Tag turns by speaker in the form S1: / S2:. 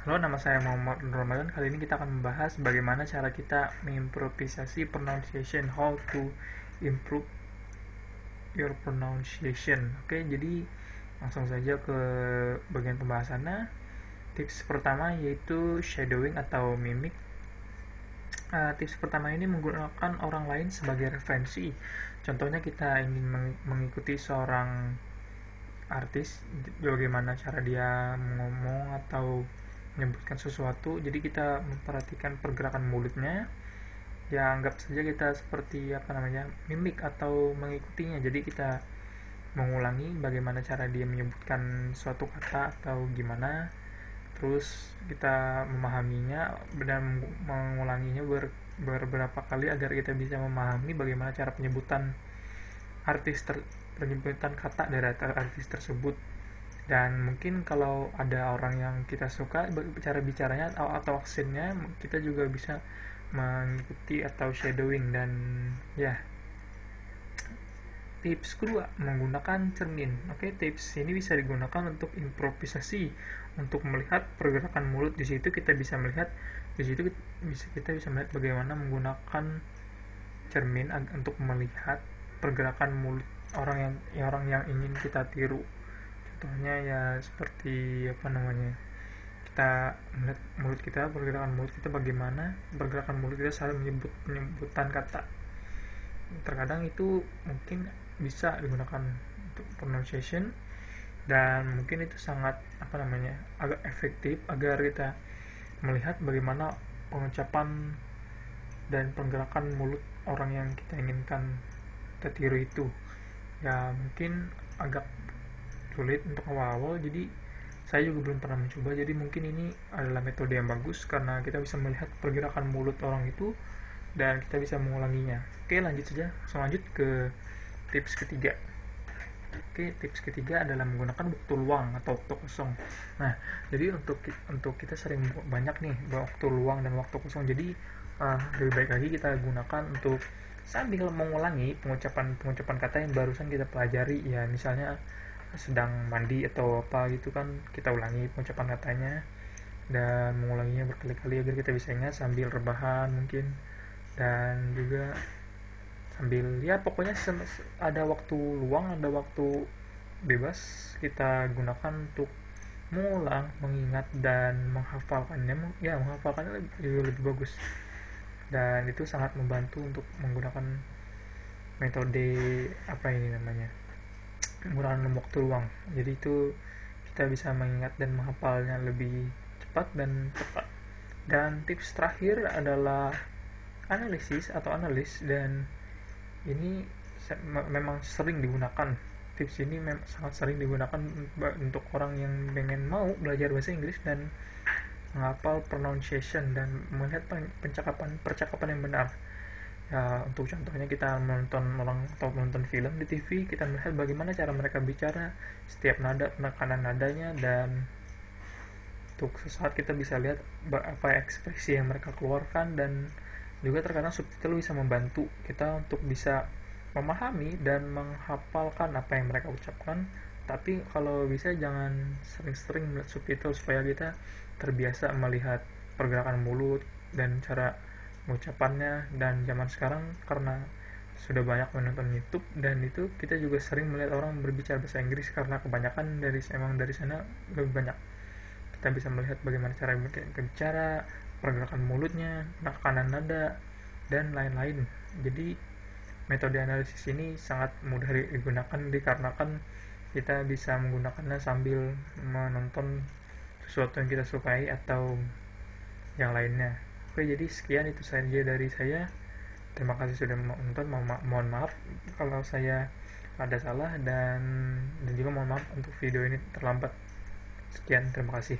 S1: Halo, nama saya Muhammad Nur Ramadan. Kali ini kita akan membahas bagaimana cara kita mengimprovisasi pronunciation, how to improve your pronunciation. Oke, jadi langsung saja ke bagian pembahasannya. Tips pertama yaitu shadowing atau mimik. Tips pertama ini menggunakan orang lain sebagai referensi. Contohnya kita ingin mengikuti seorang artis, bagaimana cara dia ngomong atau menyebutkan sesuatu, jadi kita memperhatikan pergerakan mulutnya, ya anggap saja kita seperti mimik atau mengikutinya. Jadi kita mengulangi bagaimana cara dia menyebutkan suatu kata atau gimana, terus kita memahaminya dan mengulanginya beberapa kali agar kita bisa memahami bagaimana cara penyebutan penyebutan kata dari artis tersebut. Dan mungkin kalau ada orang yang kita suka cara bicaranya atau aksennya, kita juga bisa mengikuti atau shadowing. Dan ya, tips kedua, menggunakan cermin. Oke, tips ini bisa digunakan untuk improvisasi, untuk melihat pergerakan mulut. Di situ kita bisa melihat bagaimana menggunakan cermin untuk melihat pergerakan mulut orang yang ingin kita tiru. Contohnya ya seperti kita melihat pergerakan mulut kita, bagaimana pergerakan mulut kita saat penyebutan kata. Terkadang itu mungkin bisa digunakan untuk pronunciation, dan mungkin itu sangat agak efektif agar kita melihat bagaimana pengucapan dan pergerakan mulut orang yang kita inginkan kita tiru itu. Ya mungkin agak sulit untuk awal-awal, jadi saya juga belum pernah mencoba. Jadi mungkin ini adalah metode yang bagus karena kita bisa melihat pergerakan mulut orang itu dan kita bisa mengulanginya. Oke, lanjut saja, langsung lanjut ke tips ketiga. Oke, tips ketiga adalah menggunakan waktu luang atau waktu kosong. Nah, jadi untuk kita sering banyak nih waktu luang dan waktu kosong. Jadi lebih baik lagi kita gunakan untuk sambil mengulangi pengucapan kata yang barusan kita pelajari. Ya, misalnya sedang mandi atau apa gitu kan, kita ulangi pengucapan katanya dan mengulanginya berkali-kali agar kita bisa ingat sambil rebahan mungkin. Dan juga sambil ya pokoknya ada waktu luang, ada waktu bebas, kita gunakan untuk mengulang, mengingat dan menghafalkannya. Ya, menghafalkannya juga lebih bagus, dan itu sangat membantu untuk menggunakan metode menggunakan waktu luang. Jadi itu kita bisa mengingat dan menghafalnya lebih cepat dan tepat. Dan tips terakhir adalah analisis atau analis, dan ini memang sering digunakan. Tips ini sangat sering digunakan untuk orang yang pengen mau belajar bahasa Inggris dan menghafal pronunciation dan melihat percakapan yang benar. Ya, untuk contohnya kita menonton film di TV, kita melihat bagaimana cara mereka bicara, setiap nada, penekanan nadanya, dan untuk sesaat kita bisa lihat apa ekspresi yang mereka keluarkan. Dan juga terkadang subtitle bisa membantu kita untuk bisa memahami dan menghafalkan apa yang mereka ucapkan. Tapi kalau bisa jangan sering-sering melihat subtitle, supaya kita terbiasa melihat pergerakan mulut dan cara mengucapannya. Dan zaman sekarang karena sudah banyak menonton YouTube, dan itu kita juga sering melihat orang berbicara bahasa Inggris karena kebanyakan dari sana lebih banyak. Kita bisa melihat bagaimana cara mereka bicara, pergerakan mulutnya, penekanan nada, dan lain-lain. Jadi metode analisis ini sangat mudah digunakan dikarenakan kita bisa menggunakannya sambil menonton sesuatu yang kita sukai atau yang lainnya. Oke, jadi sekian itu saja dari saya. Terima kasih sudah menonton. Mohon maaf kalau saya ada salah, dan juga mohon maaf untuk video ini terlambat. Sekian, terima kasih.